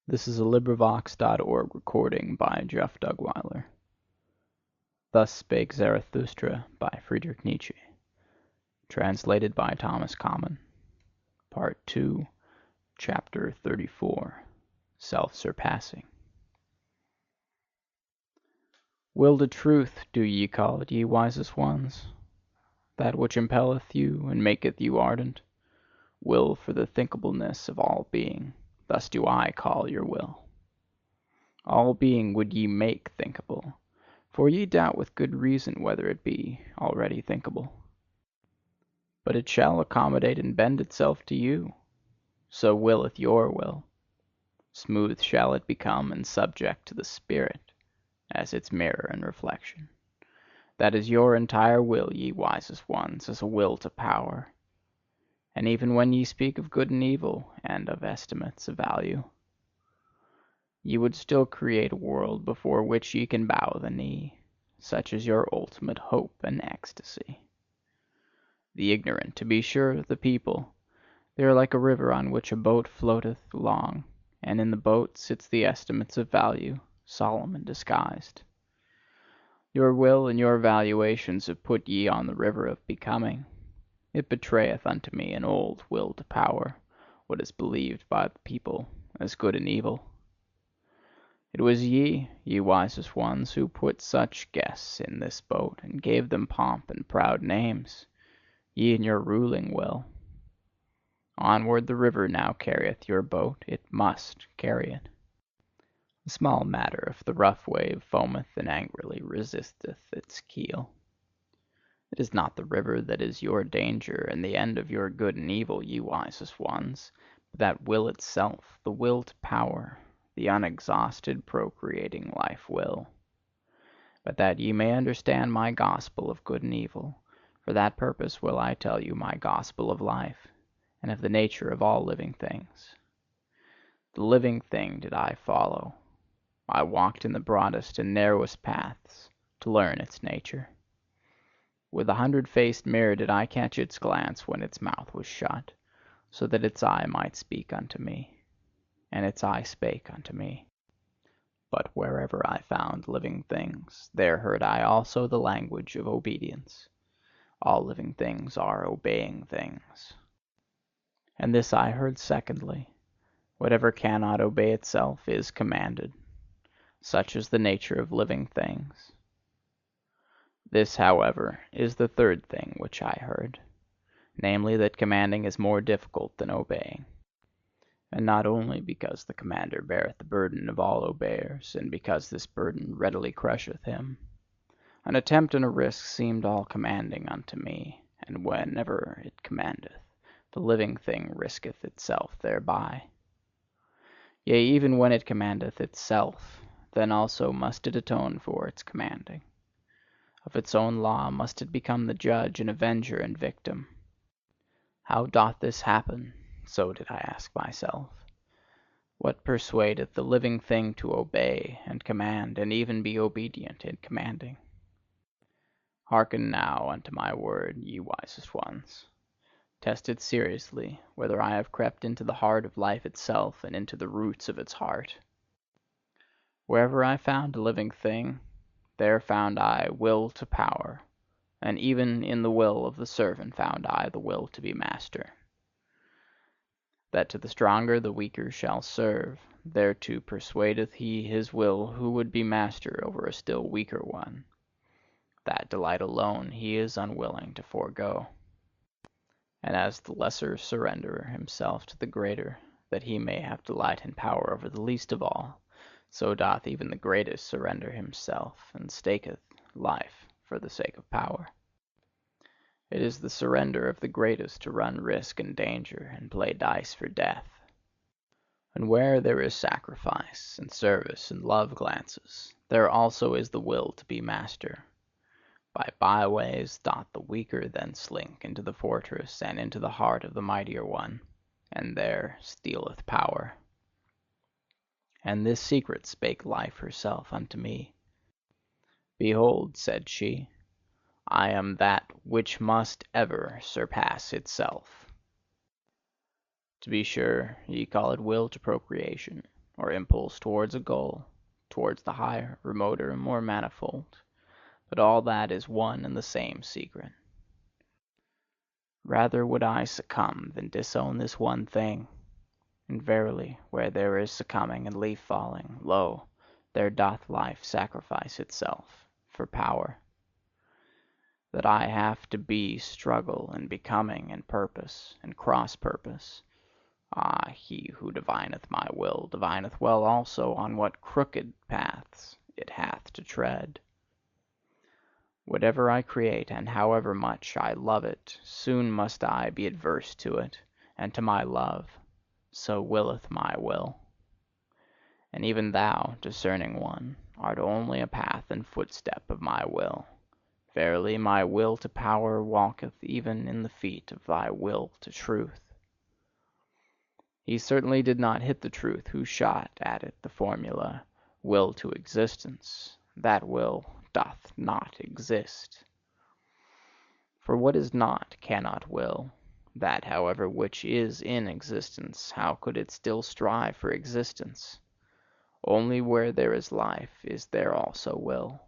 This is a Librivox.org recording by Jeff Dugweiler. Thus Spake Zarathustra by Friedrich Nietzsche. Translated by Thomas Common. Part 2, Chapter 34, Self-Surpassing. Will to truth do ye call it, ye wisest ones? That which impelleth you and maketh you ardent? Will for the thinkableness of all being. Thus do I call your will. All being would ye make thinkable, for ye doubt with good reason whether it be already thinkable. But it shall accommodate and bend itself to you, so willeth your will. Smooth shall it become and subject to the spirit, as its mirror and reflection. That is your entire will, ye wisest ones, as a will to power. And even when ye speak of good and evil, and of estimates of value, ye would still create a world before which ye can bow the knee. Such is your ultimate hope and ecstasy. The ignorant, to be sure, the people, they are like a river on which a boat floateth along, and in the boat sits the estimates of value, solemn and disguised. Your will and your valuations have put ye on the river of becoming. It betrayeth unto me an old will to power, what is believed by the people as good and evil. It was ye, ye wisest ones, who put such guests in this boat, and gave them pomp and proud names, ye and your ruling will. Onward the river now carrieth your boat, it must carry it. A small matter if the rough wave foameth and angrily resisteth its keel. It is not the river that is your danger and the end of your good and evil, ye wisest ones, but that will itself, the will to power, the unexhausted procreating life will. But that ye may understand my gospel of good and evil, for that purpose will I tell you my gospel of life, and of the nature of all living things. The living thing did I follow. I walked in the broadest and narrowest paths to learn its nature. With a 100-faced mirror did I catch its glance when its mouth was shut, so that its eye might speak unto me. And its eye spake unto me. But wherever I found living things, there heard I also the language of obedience. All living things are obeying things. And this I heard secondly: whatever cannot obey itself is commanded. Such is the nature of living things. This, however, is the third thing which I heard, namely, that commanding is more difficult than obeying. And not only because the commander beareth the burden of all obeyers, and because this burden readily crusheth him. An attempt and a risk seemed all commanding unto me, and whenever it commandeth, the living thing risketh itself thereby. Yea, even when it commandeth itself, then also must it atone for its commanding. Of its own law must it become the judge and avenger and victim. How doth this happen? So did I ask myself. What persuadeth the living thing to obey and command, and even be obedient in commanding? Hearken now unto my word, ye wisest ones. Test it seriously, whether I have crept into the heart of life itself, and into the roots of its heart. Wherever I found a living thing, there found I will to power, and even in the will of the servant found I the will to be master. That to the stronger the weaker shall serve, thereto persuadeth he his will who would be master over a still weaker one. That delight alone he is unwilling to forego. And as the lesser surrendereth himself to the greater, that he may have delight and power over the least of all, so doth even the greatest surrender himself, and staketh life for the sake of power. It is the surrender of the greatest to run risk and danger, and play dice for death. And where there is sacrifice, and service, and love glances, there also is the will to be master. By byways doth the weaker then slink into the fortress and into the heart of the mightier one, and there stealeth power. And this secret spake Life herself unto me. Behold, said she, I am that which must ever surpass itself. To be sure, ye call it will to procreation, or impulse towards a goal, towards the higher, remoter, and more manifold, but all that is one and the same secret. Rather would I succumb than disown this one thing. And verily, where there is succumbing and leaf falling, lo, there doth life sacrifice itself for power. That I have to be, struggle, and becoming, and purpose, and cross-purpose. Ah, he who divineth my will divineth well also on what crooked paths it hath to tread. Whatever I create, and however much I love it, soon must I be adverse to it, and to my love. So willeth my will. And even thou, discerning one, art only a path and footstep of my will. Verily, my will to power walketh even in the feet of thy will to truth. He certainly did not hit the truth who shot at it the formula, will to existence. That will doth not exist. For what is not cannot will. That, however, which is in existence, how could it still strive for existence? Only where there is life is there also will.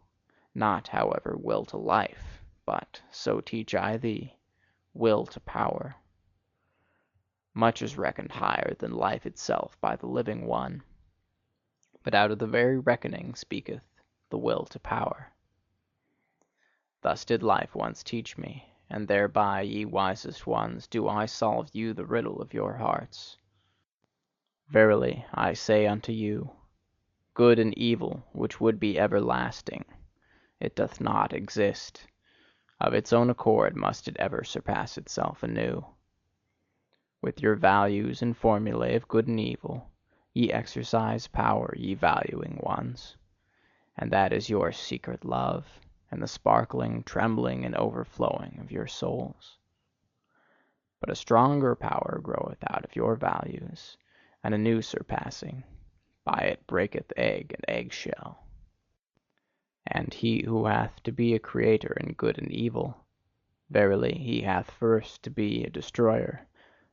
Not, however, will to life, but, so teach I thee, will to power. Much is reckoned higher than life itself by the living one. But out of the very reckoning speaketh the will to power. Thus did life once teach me, and thereby, ye wisest ones, do I solve you the riddle of your hearts. Verily, I say unto you, good and evil, which would be everlasting, it doth not exist. Of its own accord must it ever surpass itself anew. With your values and formulae of good and evil, ye exercise power, ye valuing ones. And that is your secret love, and the sparkling, trembling, and overflowing of your souls. But a stronger power groweth out of your values, and a new surpassing. By it breaketh egg and eggshell. And he who hath to be a creator in good and evil, verily he hath first to be a destroyer,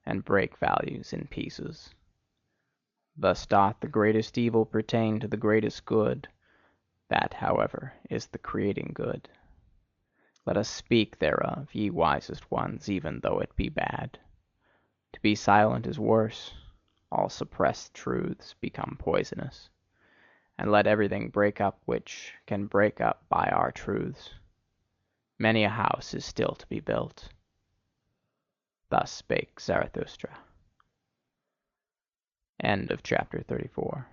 and break values in pieces. Thus doth the greatest evil pertain to the greatest good. That, however, is the creating good. Let us speak thereof, ye wisest ones, even though it be bad. To be silent is worse. All suppressed truths become poisonous. And let everything break up which can break up by our truths. Many a house is still to be built. Thus spake Zarathustra. End of chapter 34.